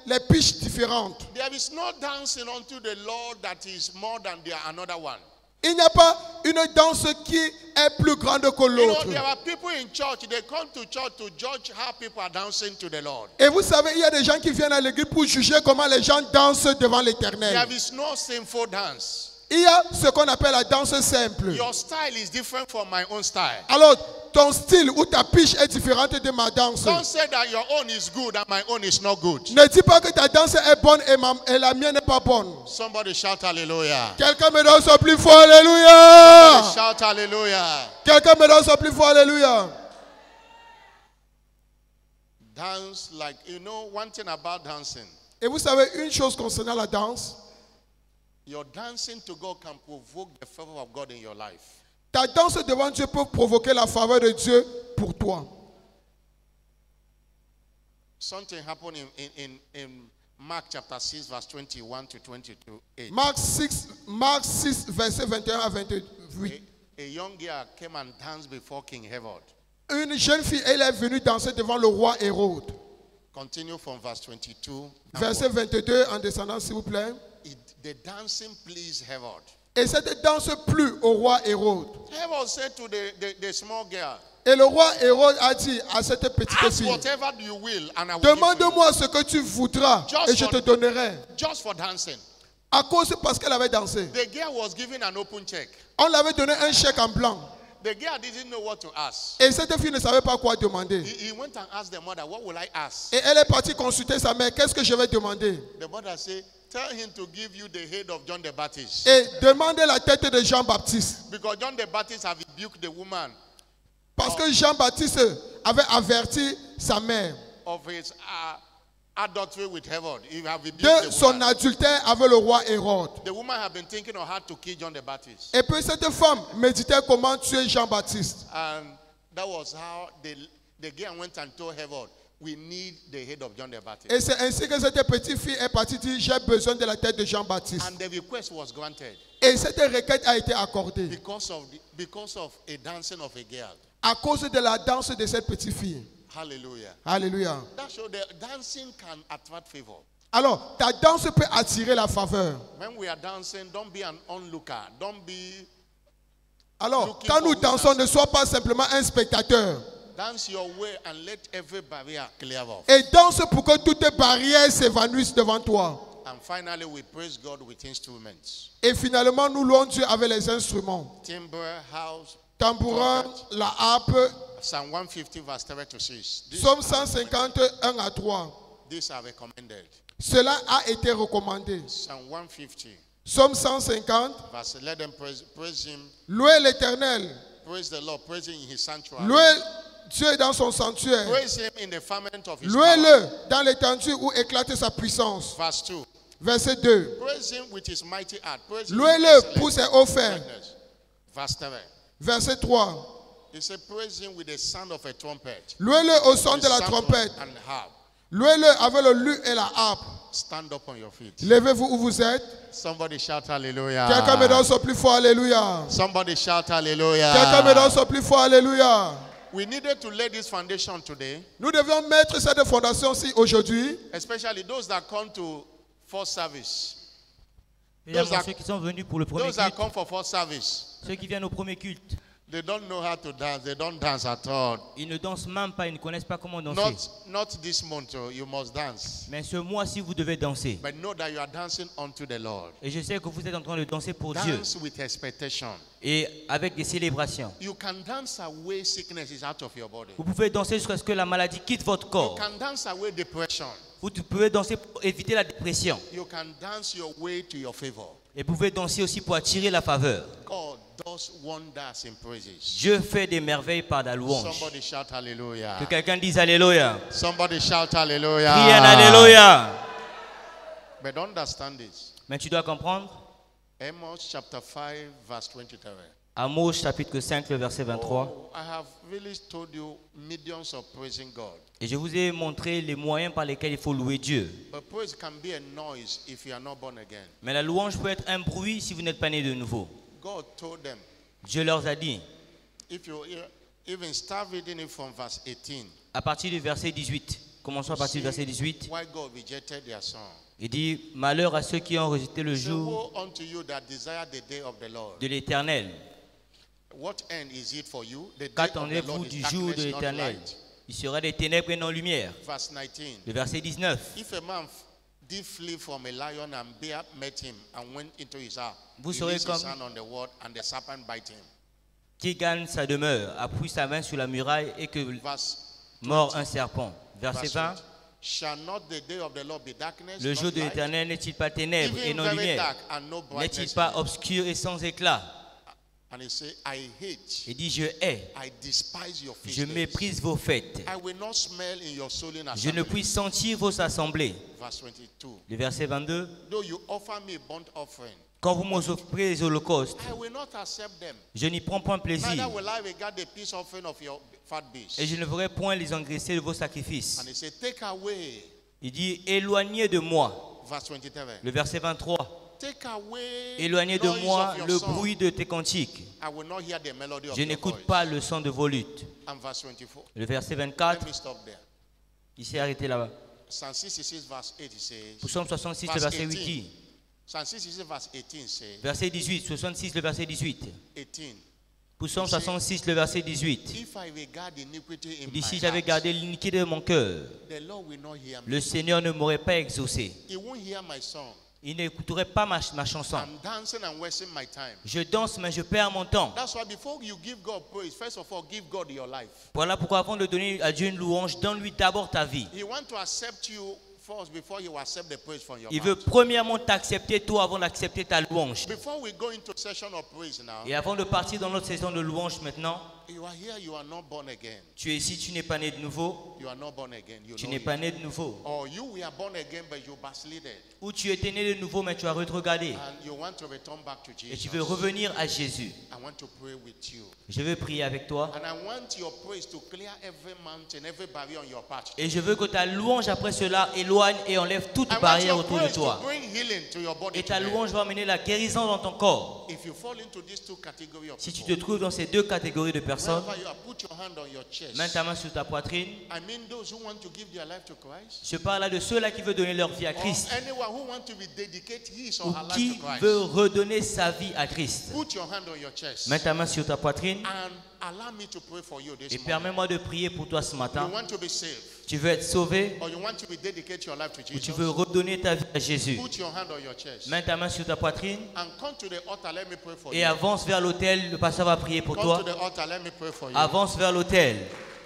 les pitches différentes. There is no dancing unto the Lord that is more than another one. Il n'y a pas une danse qui est plus grande que You know, l'autre. there are people in church, they come to church to judge how people are dancing to the Lord. Et vous savez, il y a des gens qui viennent à l'église pour juger comment les gens dansent devant l'Éternel. There is no sinful dance. Il y a ce qu'on appelle la danse simple. Your style is different from my own style. Alors, ton style ou ta pitch est différente de ma danse. Don't say that your own is good and my own is not good. Ne dis pas que ta danse est bonne et la mienne n'est pas bonne. Somebody shout hallelujah. Quelqu'un me donne son plus fort, alléluia. Shout hallelujah. Quelqu'un me donne son plus fort, alléluia. Dance like, one thing about dancing. Et vous savez une chose concernant la danse. Your dancing to God can provoke the favor of God in your life. Ta danse devant Dieu peut provoquer la faveur de Dieu pour toi. Something happened in Mark chapter 6 verse 21 to 22. Marc 6, verset 21 à 28. A young girl came and danced before King Herod. Une jeune fille, elle est venue danser devant le roi Hérode. Continue from verse 22. Verset 22 en descendant, s'il vous plaît. The dancing pleased Herod. Et cette danse plut au roi Hérode. Herod said to the small girl, Et le roi Hérode a dit à cette petite ask fille, whatever you will and I will give you. demande-moi ce que tu voudras et je te donnerai. Just for dancing. À cause parce qu'elle avait dansé. The girl was given an open check. On lui avait donné un chèque en blanc. The girl didn't know what to ask. Et cette fille ne savait pas quoi demander. He went and asked the mother, what will I ask? Et elle est partie consulter sa mère. Qu'est-ce que je vais demander? The mother said, tell him to give you the head of John the Baptist. Et demandez la tête de Jean-Baptiste. Because John the Baptist have rebuked the woman Parce que Jean-Baptiste avait averti sa mère of his adultery with Herod. He had rebuked de the son woman. adultère avec le roi Hérode. The woman had been thinking of how to kill John the Baptist. Et puis cette femme méditait comment tuer Jean-Baptiste. And that was how the girl went and told Herod, we need the head of John the Baptist. Et c'est ainsi que cette petite fille est partie dire, j'ai besoin de la tête de Jean-Baptiste. And the request was granted Et cette requête a été accordée because of a dancing of a girl. à cause de la danse de cette petite fille. Hallelujah. Alléluia. That shows that dancing can attract favor. Alors, ta danse peut attirer la faveur. When we are dancing, don't be an onlooker. Don't be Alors, quand nous dansons, ne sois pas simplement un spectateur. dance your way and let every barrier clear off. Et danse pour que toutes les barrières s'évanouissent devant toi. And finally, we praise God with instruments. Et finalement, nous louons Dieu avec les instruments. Timbre, house, Tambourin, la harpe, Psalm 150 verse 3 to 6. Psaume 151 à 3. These are recommended. Cela a été recommandé. Psalm 150 Psaume 150. verse, let them praise him. Louez l'Éternel. Praise the Lord. Praise him in his sanctuary. Louez Dieu dans son sanctuaire. Praise him in the firmament of his power. Louez-le dans l'étendue où éclate sa puissance. Verse 2. Verset 2. Praise him with his mighty art. Praise him Louez-le pour ses hauts faits. greatness. Verse 3. Verset 3. He said, praise him with the sound of a trumpet. Louez-le au son The de la sound trompette. and harp. Louez-le avec le luth et la harpe. Stand up on your feet. Levez-vous où vous êtes. Somebody shout hallelujah. Quelqu'un me donne son plus fort, alléluia. Somebody shout hallelujah. Quelqu'un me donne son plus fort, alléluia. We needed to lay this foundation today, Nous devions mettre cette fondation-ci aujourd'hui, especially those that come to first service. Évidemment, ceux qui sont venus pour le premier Those that culte, come for first service, ceux qui viennent au premier culte, they don't know how to dance. They don't dance at all. ils ne dansent même pas, ils ne connaissent pas comment danser. Not this month, you must dance. Mais ce mois-ci, vous devez danser. But know that you are dancing unto the Lord. Et je sais que vous êtes en train de danser pour Dieu Dance with expectation. et avec des célébrations. You can dance away sicknesses out of your body. Vous pouvez danser jusqu'à ce que la maladie quitte votre You corps. can dance away depression. Vous pouvez danser pour éviter la dépression. You can dance your way to your favor. Et vous pouvez danser aussi pour attirer la faveur. God does wonders in praises. Dieu fait des merveilles par la louange. Somebody shout hallelujah. Que quelqu'un dise Alléluia. Somebody shout hallelujah. Crie un Alléluia. But understand this. Mais tu dois comprendre. Amos chapter 5 verse 23. Amos chapitre 5, le verset 23. Oh, I have really told you millions of praising God. Et je vous ai montré les moyens par lesquels il faut louer Dieu. But praise can be a noise if you are not born again. Mais la louange peut être un bruit si vous n'êtes pas né de nouveau. God told them, Dieu leur a dit, if you even start reading it from verse 18, à partir du verset 18, commençons à partir du verset 18, why God rejected their song. il dit, malheur à ceux qui ont rejeté le Say, jour woe unto you that desire the day of the Lord. de l'Éternel. What end is it for you? The day of the Qu'attendez-vous Lord is du jour de darkness, not l'Éternel? light. Il sera des ténèbres et non lumière. Verse 19. Le verset 19. If a man did flee from a lion and bear met him and went into his house, Vous he serez lays his comme- hand on the wall and the serpent bite him. Qui gagne sa demeure, appuie sa main sur la muraille et que Verse mord un serpent. Verset verse 20. 20. Shall not the day of the Lord be darkness, Le not jour de light? l'Éternel n'est-il pas ténèbres et Even non very lumière? dark and no N'est-il brightness pas in it. obscur et sans éclat? And he said, I hate, Il dit, je hais, I despise your feast je days. méprise vos fêtes. I will not smell in your soul in Je ne assembly. puis sentir vos assemblées. Verse 22. Le verset 22. Though you offer me a burnt offering, Quand vous m'offrez les holocaustes, I will not accept them. je n'y prends point plaisir. Neither will I regard the peace offering of your fat beast. Et je ne ferai point les engraisser de vos sacrifices. And he said, take away. Il dit, éloignez de moi. Verse 23. Le verset 23. Take away Éloignez de noise moi of your le song. bruit de tes cantiques. I will not hear the melody of Je your n'écoute voice. pas le son de vos luttes. And verse 24. Le verset Let 24. me stop there. Il s'est arrêté là-bas. Psalm 66 verse 8 says. Psaume 66, le Verse verset 8 18. dit. Psalm 66 verse 18 says. Verset 18, 66, le verset 18. 18. Psaume 66, le verset 18. If I regard iniquity in Il dit, my si j'avais heart, gardé l'iniquité de mon cœur, the Lord will not hear me. le Seigneur ne m'aurait pas exaucé. He won't hear my song. Il n'écouterait pas ma chanson. I'm dancing and wasting my time. Je danse, mais je perds mon temps. That's why before you give God praise, first of all, give God your life. Voilà pourquoi avant de donner à Dieu une louange, donne-lui d'abord ta vie. He wants to accept you first before he will accept the praise from your Il veut mouth. premièrement t'accepter toi avant d'accepter ta louange. Before we go into session of praise now, Et avant de partir dans notre saison de louange maintenant, you are here, you are not born again. Tu es ici, tu n'es pas né de nouveau. You are not born again. You Tu know n'es it. pas né de nouveau. Or you were born again, but you backslided. Ou tu étais né de nouveau, mais tu as rétrogradé. And you want to return back to Et Jesus. tu veux revenir à Jésus. I want to pray with you. Je veux prier avec toi. And I want your praise to clear every mountain, every barrier on your path. Et je veux que ta louange après cela éloigne et enlève toute I want barrière your autour de praise to toi. bring healing to your body Et ta today. louange va amener la guérison dans ton corps. If you fall into these two categories of Si tu te people, trouves dans ces deux catégories de personnes, wherever you are, put your hand on your chest. mets ta main sur ta poitrine. I mean those who want to give their life to Christ. Je parle là de ceux-là qui veulent donner leur vie à Or Christ. anyone who want to be dedicate his Ou or her life qui to Christ. veut redonner sa vie à Christ. Put your hand on your chest. Mets ta main sur ta poitrine And allow me to pray for you this et morning. permets-moi de prier pour toi ce You matin. want to be saved, Tu veux être sauvé or you want to be dedicate your life to ou tu Jesus. veux redonner ta vie à Jésus. Put your hand on your chest. Mets ta main sur ta poitrine And come to the altar, let me pray for et you. avance vers l'autel. Le pasteur va prier pour Come toi. to the altar, let me pray for you. Avance vers l'autel.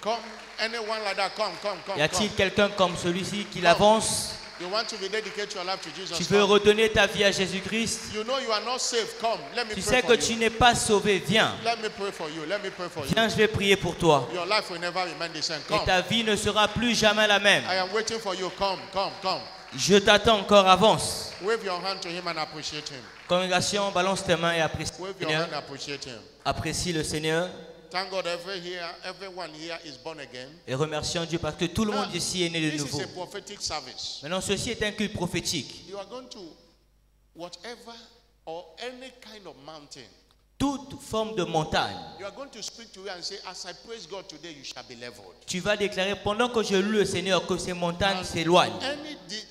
Come, anyone like that, come. Y a-t-il quelqu'un comme celui-ci qui Come. avance? You want to be dedicate your life to Jesus. Tu veux Come. redonner ta vie à Jésus-Christ? You know you are not saved. Come, let me Tu pray sais for que you. tu n'es pas sauvé. Viens. Let me pray for you. Let me pray for you. Viens, je vais prier pour toi. Your life will never remain the same. Et Come. ta vie ne sera plus jamais la même. I am waiting for you. Come. Je t'attends encore, avance. Wave your hand to him and appreciate him. Congrégation, balance tes mains et apprécie le Wave your Seigneur. hand and appreciate him. Apprécie le Seigneur Thank God everyone here is born again. et remercions Dieu parce que tout le monde ici est né de This nouveau. is a prophetic service. Maintenant, ceci est un culte prophétique. You are going to whatever or any kind of mountain. Toute forme de montagne, You are going to speak to you and say, as I praise God today, you shall be leveled. tu vas déclarer pendant que je loue le Seigneur que ces montagnes s'éloignent.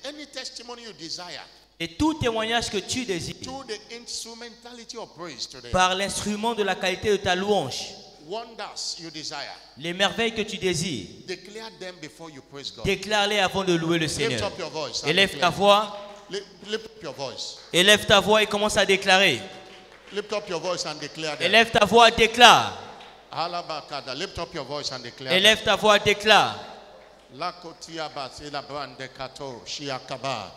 Any testimony you desire Et tout témoignage que tu désires to the instrumentality of praise today. par l'instrument de la qualité de ta louange, Wonders you desire. les merveilles que tu désires, Declare them before you praise God. déclare-les avant de louer le Lift Seigneur. up your voice. and Élève ta declare. voix, Lift up your voice. élève ta voix et commence à déclarer. Lift up your voice and declare them. Élève ta voix, déclare. Halabakada. Lift up your voice and declare them. Élève ta voix, déclare. Lakotiabas ilabrande kato shiakaba.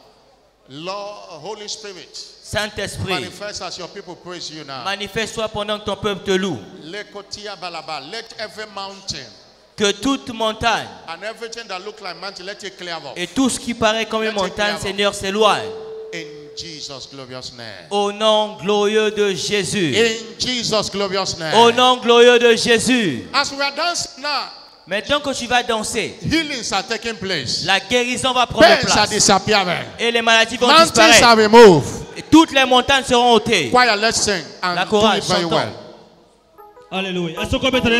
Lord, Holy Spirit, Saint-Esprit, manifest as your people praise you now. manifeste-toi pendant que ton peuple te loue. Lekotiabalaba. Let every mountain Que toute montagne and everything that look like mountain, let it clear off. et tout ce qui paraît comme une montagne, Seigneur, s'éloigne. In Jesus' glorious name. Au nom glorieux de Jésus. In Jesus' glorious name. Au nom glorieux de Jésus. As we are dancing now, Maintenant que tu vas danser, healings are taking place. la guérison va prendre Pains are place. disappearing. Et les maladies vont Mountains disparaître. are removed. Et toutes les montagnes seront ôtées. Choir, let's sing La and do chorale, it very chantons. well. Alléluia. Est-ce qu'on peut mettre